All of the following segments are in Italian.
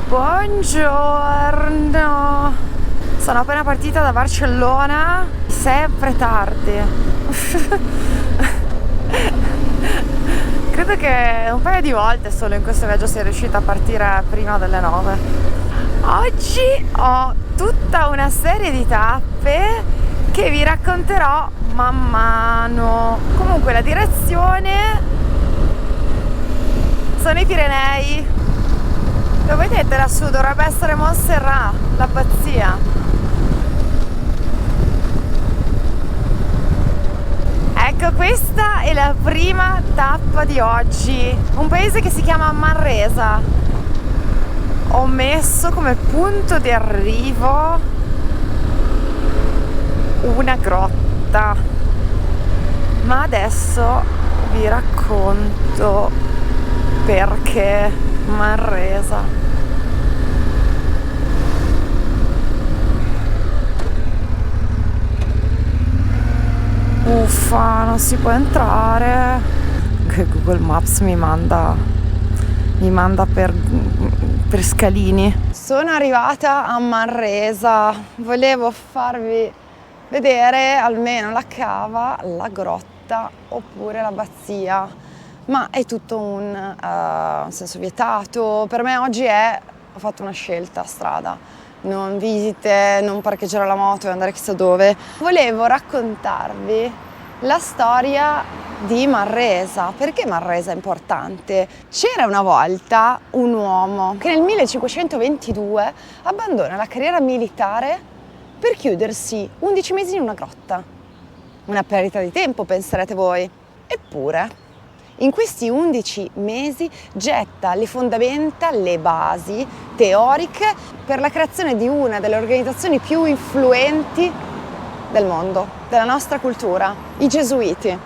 Buongiorno, sono appena partita da Barcellona, sempre tardi. Credo che un paio di volte solo in questo viaggio sia riuscita a partire prima delle 9. Oggi ho tutta una serie di tappe che vi racconterò man mano. Comunque la direzione sono i Pirenei. Lo vedete lassù? Dovrebbe essere Montserrat, l'abbazia. Ecco, questa è la prima tappa di oggi. Un paese che si chiama Manresa. Ho messo come punto di arrivo una grotta. Ma adesso vi racconto perché Manresa. Uffa, non si può entrare. Che Google Maps mi manda per scalini. Sono arrivata a Manresa. Volevo farvi vedere almeno la cava, la grotta oppure l'abbazia, ma è tutto un senso vietato. Per me oggi ho fatto una scelta a strada. Non visite, non parcheggiare la moto e andare chissà dove. Volevo raccontarvi la storia di Manresa. Perché Manresa è importante? C'era una volta un uomo che nel 1522 abbandona la carriera militare per chiudersi 11 mesi in una grotta. Una perdita di tempo, penserete voi. Eppure, in questi 11 mesi getta le fondamenta, le basi teoriche per la creazione di una delle organizzazioni più influenti del mondo, della nostra cultura, i Gesuiti.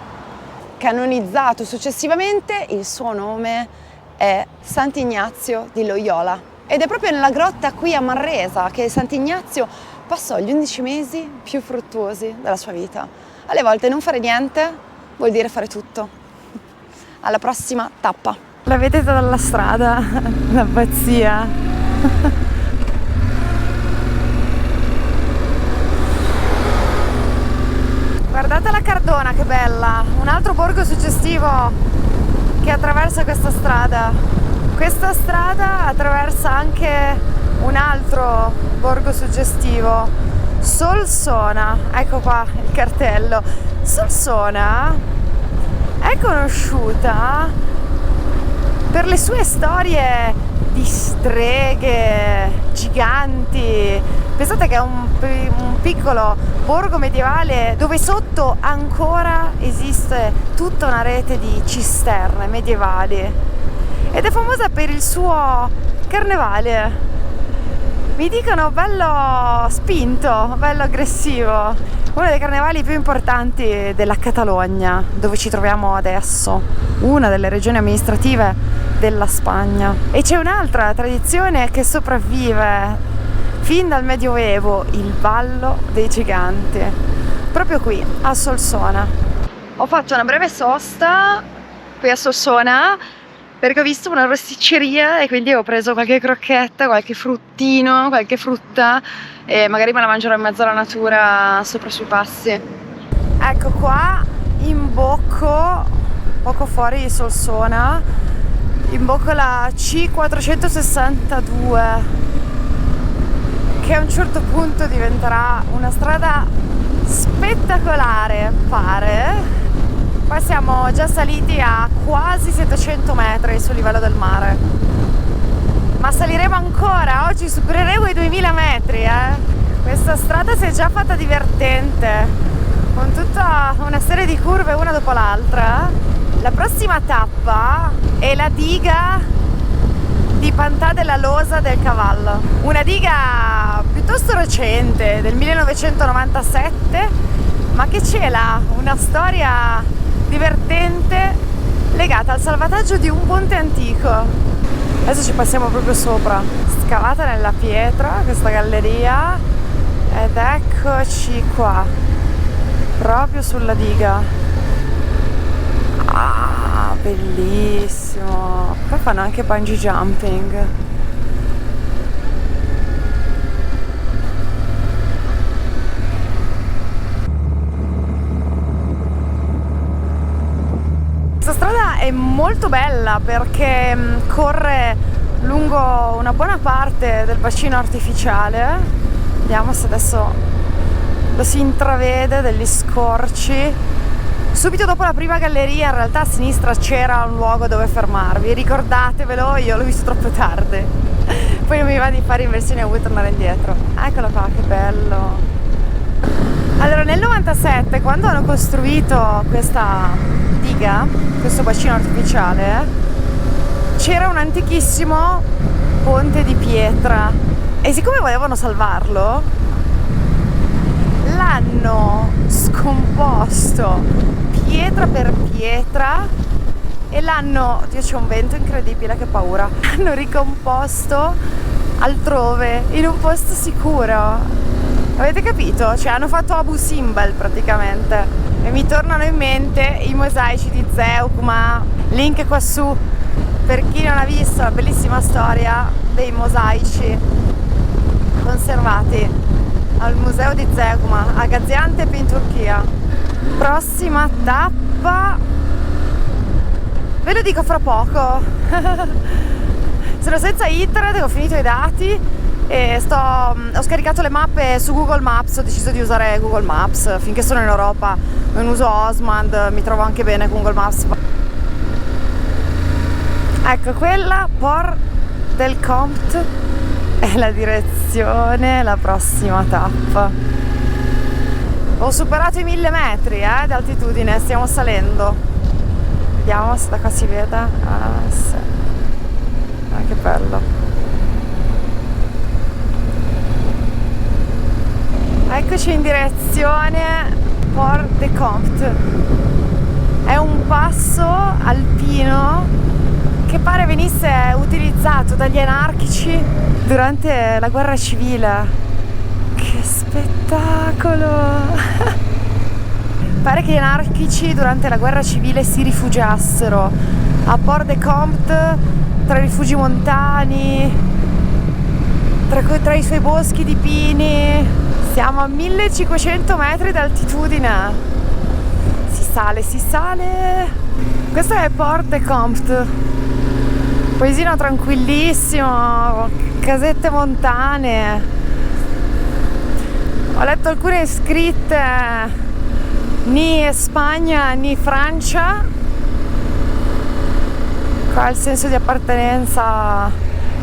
Canonizzato successivamente, il suo nome è Sant'Ignazio di Loyola. Ed è proprio nella grotta qui a Manresa che Sant'Ignazio passò gli 11 mesi più fruttuosi della sua vita. Alle volte non fare niente vuol dire fare tutto. Alla prossima tappa. La vedete dalla strada, l'abbazia. Guardate la Cardona, che bella! Un altro borgo suggestivo che attraversa questa strada. Questa strada attraversa anche un altro borgo suggestivo, Solsona. Ecco qua il cartello. Solsona è conosciuta per le sue storie di streghe, giganti. Pensate che è un piccolo borgo medievale dove sotto ancora esiste tutta una rete di cisterne medievali ed è famosa per il suo carnevale. Mi dicono bello spinto, bello aggressivo. Uno dei carnevali più importanti della Catalogna, dove ci troviamo adesso, una delle regioni amministrative della Spagna. E c'è un'altra tradizione che sopravvive fin dal Medioevo, il ballo dei giganti, proprio qui a Solsona. Ho fatto una breve sosta qui a Solsona perché ho visto una rosticceria e quindi ho preso qualche crocchetta, qualche fruttino, qualche frutta e magari me la mangerò in mezzo alla natura sopra sui passi. Ecco qua, imbocco, poco fuori di Solsona, imbocco la C462 che a un certo punto diventerà una strada spettacolare, pare. Qua siamo già saliti a quasi 700 metri sul livello del mare. Ma saliremo ancora, oggi supereremo i 2000 metri. Questa strada si è già fatta divertente, con tutta una serie di curve una dopo l'altra. La prossima tappa è la diga di Pantà della Losa del Cavallo. Una diga piuttosto recente, del 1997, ma che cela una storia divertente legata al salvataggio di un ponte antico. Adesso ci passiamo proprio sopra, scavata nella pietra questa galleria, ed eccoci qua, proprio sulla diga. Ah, bellissimo! Qua fanno anche bungee jumping. molto bella perché corre lungo una buona parte del bacino artificiale. Vediamo se adesso lo si intravede, degli scorci. Subito dopo la prima galleria in realtà a sinistra c'era un luogo dove fermarvi, ricordatevelo, io l'ho visto troppo tardi, poi non mi va di fare inversione e vuoi tornare indietro. Eccolo qua, che bello. Allora, nel 97, quando hanno costruito questa diga, questo bacino artificiale, c'era un antichissimo ponte di pietra e siccome volevano salvarlo l'hanno scomposto pietra per pietra e l'hanno, Dio, c'è un vento incredibile, che paura, hanno ricomposto altrove, in un posto sicuro. Avete capito? Cioè hanno fatto Abu Simbel praticamente. E mi tornano in mente i mosaici di Zeugma, link qua su per chi non ha visto la bellissima storia dei mosaici conservati al museo di Zeugma a Gaziantep in Turchia. Prossima tappa, ve lo dico fra poco. Sono senza internet, ho finito i dati e ho scaricato le mappe su Google Maps, ho deciso di usare Google Maps finché sono in Europa, non uso Osmand, mi trovo anche bene con Google Maps. Ecco, quella Port del Compt è la direzione, la prossima tappa. Ho superato i 1000 metri d'altitudine, stiamo salendo. Vediamo se da qua si vede. Ah, sì. Ah, che bello. Eccoci in direzione Port de Compt. È un passo alpino che pare venisse utilizzato dagli anarchici durante la guerra civile. Che spettacolo! Pare che gli anarchici durante la guerra civile si rifugiassero a Port de Compt, tra i rifugi montani, tra i suoi boschi di pini. Siamo a 1500 metri d'altitudine. Si sale, si sale. Questo è Port de Compt. Paesino tranquillissimo, casette montane. Ho letto alcune scritte, ni Spagna ni Francia. Qua il senso di appartenenza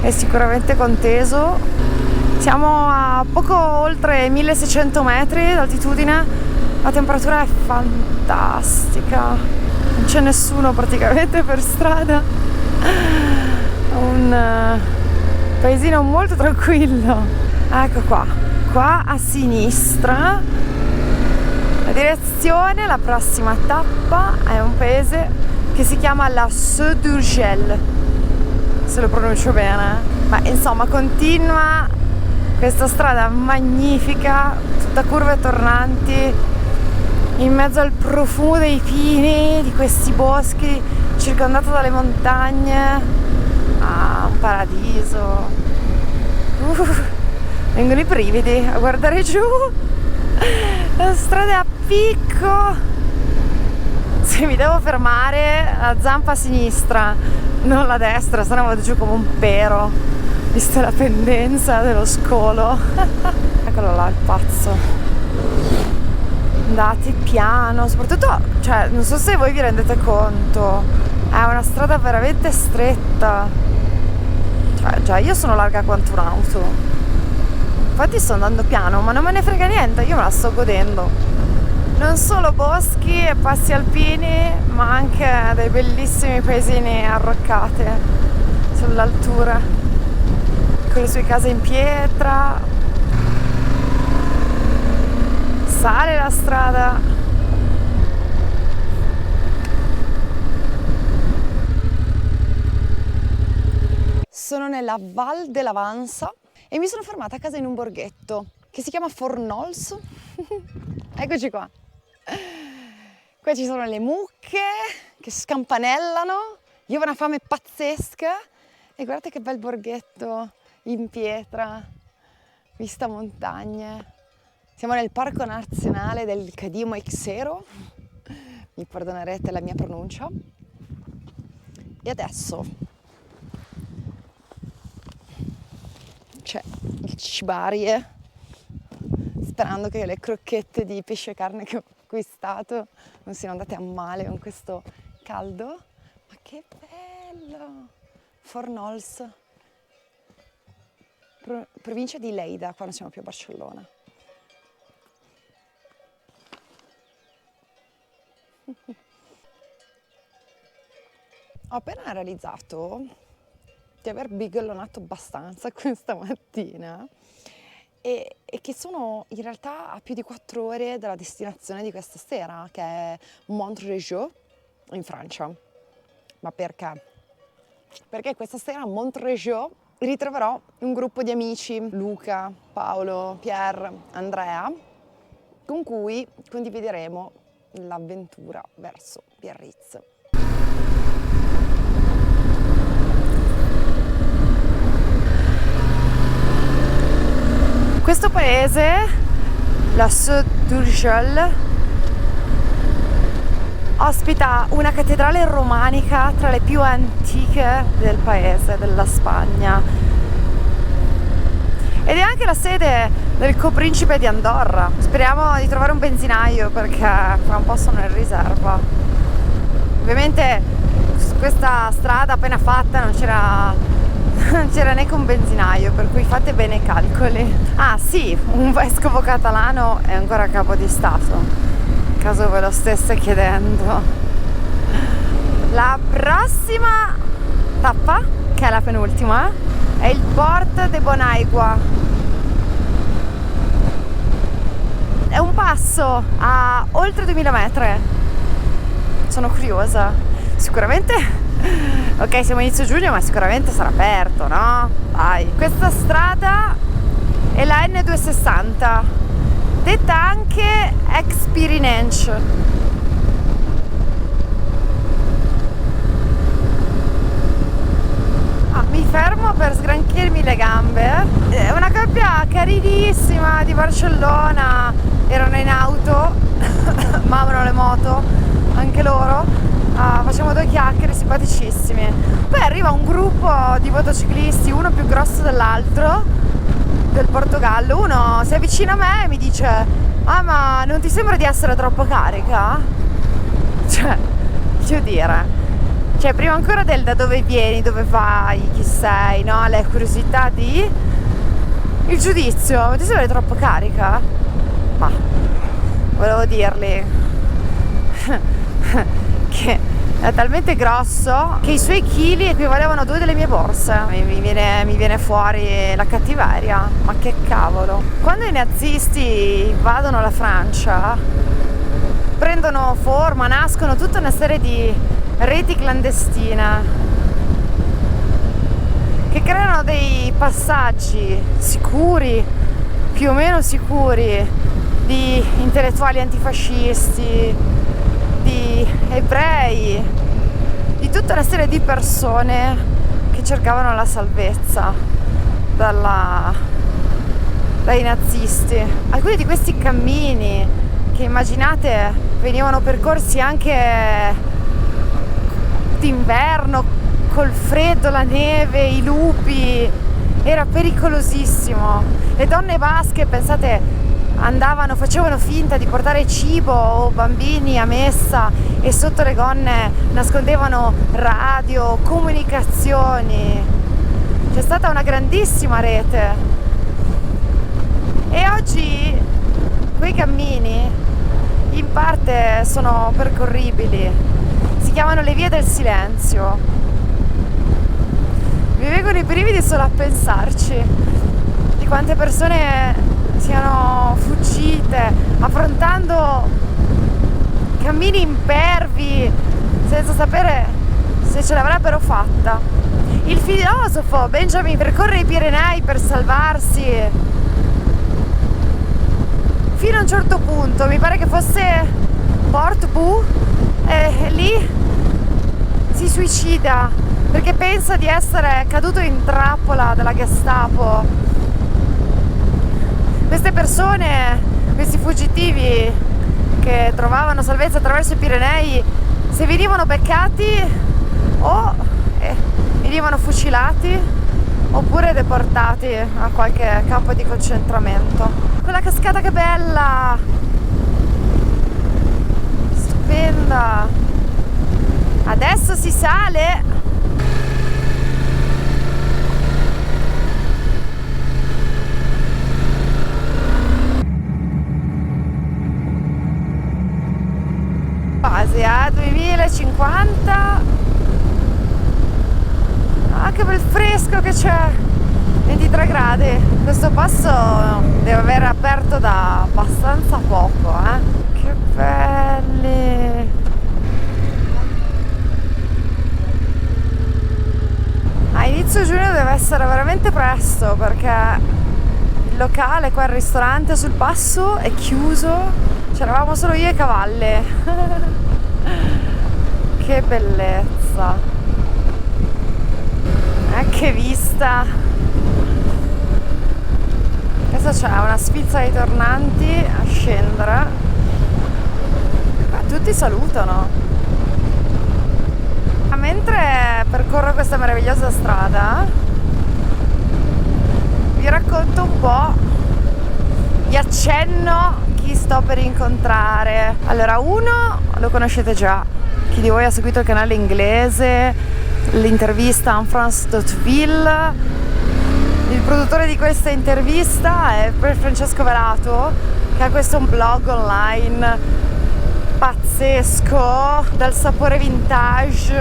è sicuramente conteso. Siamo a poco oltre 1600 metri d'altitudine, la temperatura è fantastica, non c'è nessuno praticamente per strada, un paesino molto tranquillo. Ecco qua a sinistra la direzione, la prossima tappa è un paese che si chiama La Seu d'Urgell, se lo pronuncio bene, ma insomma continua questa strada magnifica, tutta curve e tornanti, in mezzo al profumo dei pini, di questi boschi, circondato dalle montagne. Ah, un paradiso. Vengono i brividi a guardare giù. La strada è a picco. Se mi devo fermare, la zampa a sinistra, non la destra, sennò vado giù come un pero, vista la pendenza dello scolo. Eccolo là, il pazzo. Andate piano, soprattutto, cioè, non so se voi vi rendete conto, è una strada veramente stretta. Cioè, già io sono larga quanto un'auto. Infatti sto andando piano, ma non me ne frega niente, io me la sto godendo. Non solo boschi e passi alpini, ma anche dei bellissimi paesini arroccate sull'altura, con le sue case in pietra. Sale la strada. Sono nella Val dell'Avanza e mi sono fermata a casa in un borghetto che si chiama Fornols. Eccoci qua. Qua ci sono le mucche che scampanellano. Io ho una fame pazzesca e guardate che bel borghetto in pietra, vista montagne. Siamo nel Parco Nazionale del Cadimo Ixero. Mi perdonerete la mia pronuncia. E adesso c'è il cibarie, sperando che le crocchette di pesce e carne che ho acquistato non siano andate a male con questo caldo. Ma che bello! Fornols, provincia di Lleida, qua non siamo più a Barcellona. Ho appena realizzato di aver bigellonato abbastanza questa mattina e che sono in realtà a più di 4 ore dalla destinazione di questa sera, che è Montrejeu in Francia. Ma perché? Perché questa sera a Montrejeu ritroverò un gruppo di amici, Luca, Paolo, Pierre, Andrea, con cui condivideremo l'avventura verso Biarritz. Questo paese, la Seu d'Urgell, ospita una cattedrale romanica tra le più antiche del paese, della Spagna. Ed è anche la sede del coprincipe di Andorra. Speriamo di trovare un benzinaio perché fra un po' sono in riserva. Ovviamente su questa strada appena fatta non c'era neanche un benzinaio, per cui fate bene i calcoli. Ah sì, un vescovo catalano è ancora capo di Stato, in caso ve lo stesse chiedendo. La prossima tappa, che è la penultima, è il Port de Bonaigua. È un passo a oltre 2000 metri. Sono curiosa. Sicuramente ok, siamo inizio giugno, ma sicuramente sarà aperto, no? Dai. Questa strada è la N260, detta anche ex Pirinenc. Mi fermo per sgranchirmi le gambe. È una coppia carinissima di Barcellona, erano in auto, ma amano le moto, anche loro. Facciamo 2 chiacchiere, simpaticissimi. Poi arriva un gruppo di motociclisti, uno più grosso dell'altro, del Portogallo. Uno si avvicina a me e mi dice: ah, ma non ti sembra di essere troppo carica? Cioè, che dire, cioè prima ancora del da dove vieni, dove vai, chi sei, no? Le curiosità di il giudizio, ma ti sembra troppo carica? Ma volevo dirgli che è talmente grosso che i suoi chili equivalevano a 2 delle mie borse. Mi viene fuori la cattiveria, ma che cavolo. Quando i nazisti invadono la Francia, prendono forma, nascono tutta una serie di reti clandestine che creano dei passaggi sicuri, più o meno sicuri, di intellettuali antifascisti, di ebrei, di tutta una serie di persone che cercavano la salvezza dai nazisti. Alcuni di questi cammini, che immaginate venivano percorsi anche d'inverno, col freddo, la neve, i lupi, era pericolosissimo. Le donne basche, pensate, facevano finta di portare cibo o bambini a messa e sotto le gonne nascondevano radio, comunicazioni. C'è stata una grandissima rete. E oggi quei cammini in parte sono percorribili. Si chiamano le vie del silenzio. Mi vengono i brividi solo a pensarci di quante persone siano fuggite, affrontando cammini impervi, senza sapere se ce l'avrebbero fatta. Il filosofo Benjamin percorre i Pirenei per salvarsi fino a un certo punto, mi pare che fosse Portbou, e lì si suicida perché pensa di essere caduto in trappola della Gestapo. Queste persone, questi fuggitivi che trovavano salvezza attraverso i Pirenei, se venivano beccati o venivano fucilati oppure deportati a qualche campo di concentramento. Quella cascata che bella! Stupenda! Adesso si sale! Quasi, 2050. Ah, che bel fresco che c'è! 23 gradi. Questo passo deve aver aperto da abbastanza poco, Che belli! A inizio giugno deve essere veramente presto, perché il locale, qua il ristorante sul passo, è chiuso. C'eravamo solo io e i cavalli. Che bellezza! Che vista! Adesso c'è una sfilza di tornanti a scendere. Tutti salutano. Mentre percorro questa meravigliosa strada, vi racconto un po', vi accenno chi sto per incontrare. Allora, uno lo conoscete già, chi di voi ha seguito il canale inglese, l'intervista a France Totville. Il produttore di questa intervista è Francesco Velato, che ha questo blog online pazzesco, dal sapore vintage,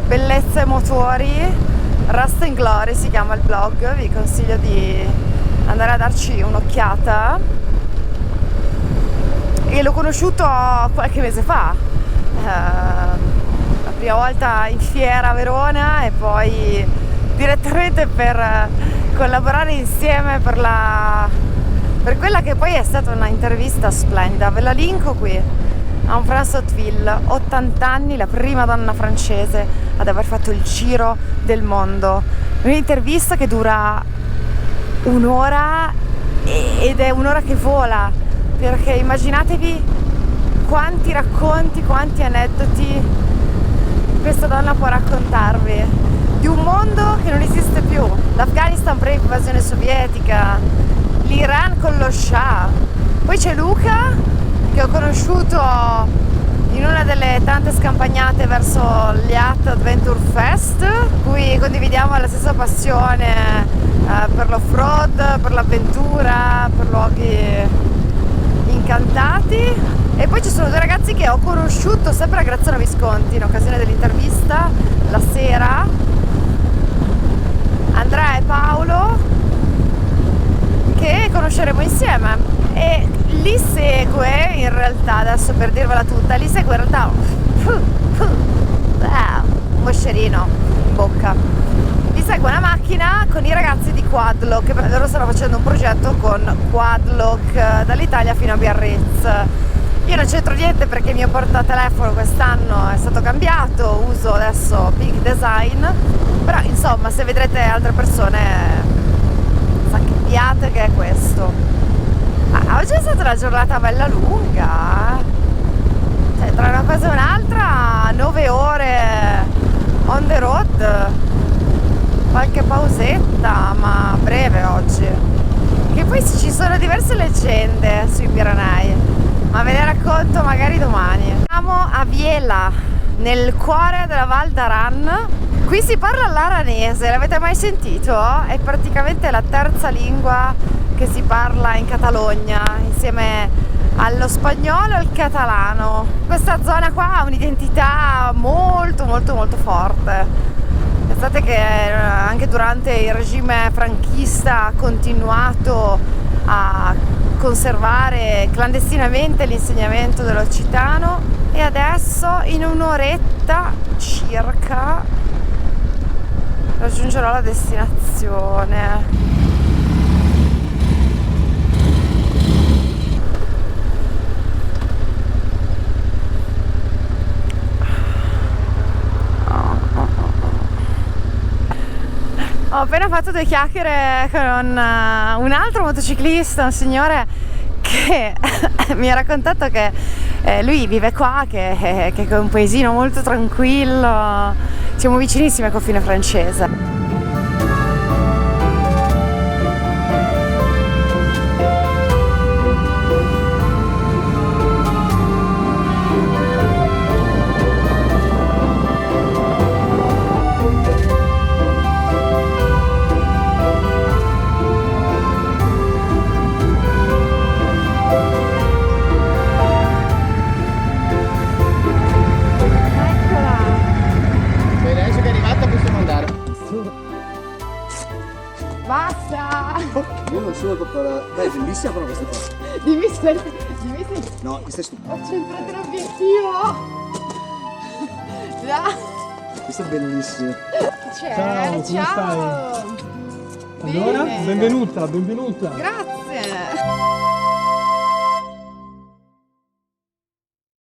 bellezza e motori. Rust and Glory si chiama il blog, vi consiglio di andare a darci un'occhiata. E l'ho conosciuto qualche mese fa, la prima volta in fiera a Verona e poi direttamente per collaborare insieme per quella che poi è stata una intervista splendida. Ve la linko qui. A un France Totville, 80 anni, la prima donna francese ad aver fatto il giro del mondo. Un'intervista che dura un'ora ed è un'ora che vola, perché immaginatevi quanti racconti, quanti aneddoti questa donna può raccontarvi di un mondo che non esiste più. L'Afghanistan pre-invasione sovietica, l'Iran con lo Shah. Poi c'è Luca, che ho conosciuto in una delle tante scampagnate verso gli Yacht Adventure Fest, cui condividiamo la stessa passione per l'off-road, per l'avventura, per luoghi incantati. E poi ci sono due ragazzi che ho conosciuto sempre a Graziano Visconti in occasione dell'intervista la sera, Andrea e Paolo, che conosceremo insieme. E li segue in realtà, adesso per dirvela tutta, li segue in realtà un moscerino in bocca. Li segue una macchina con i ragazzi di Quadlock, loro stanno facendo un progetto con Quadlock dall'Italia fino a Biarritz. Io non c'entro niente perché il mio portatelefono quest'anno è stato cambiato, uso adesso Big Design, però insomma se vedrete altre persone sappiate che è questo. Oggi è stata una giornata bella lunga, cioè, tra una cosa e un'altra 9 ore on the road, qualche pausetta ma breve oggi, che poi ci sono diverse leggende sui Pirenei, ma ve le racconto magari domani. Siamo a Biella, nel cuore della Val d'Aran. Qui si parla l'aranese, l'avete mai sentito? È praticamente la terza lingua che si parla in Catalogna, insieme allo spagnolo e al catalano. Questa zona qua ha un'identità molto molto molto forte. Pensate che anche durante il regime franchista ha continuato a conservare clandestinamente l'insegnamento dell'occitano e adesso in un'oretta circa raggiungerò la destinazione. Ho appena fatto due chiacchiere con un altro motociclista, un signore che mi ha raccontato che lui vive qua, che è un paesino molto tranquillo, siamo vicinissimi al confine francese. Basta! Io non sono proprio... Beh, bellissima però questa qua. Dimmi se... No, questa è stupenda. Ho centrato l'obiettivo! Dai! Questa è bellissima. Ciao, Ciao, come stai? ciao! Allora, Bene. benvenuta, benvenuta. Grazie!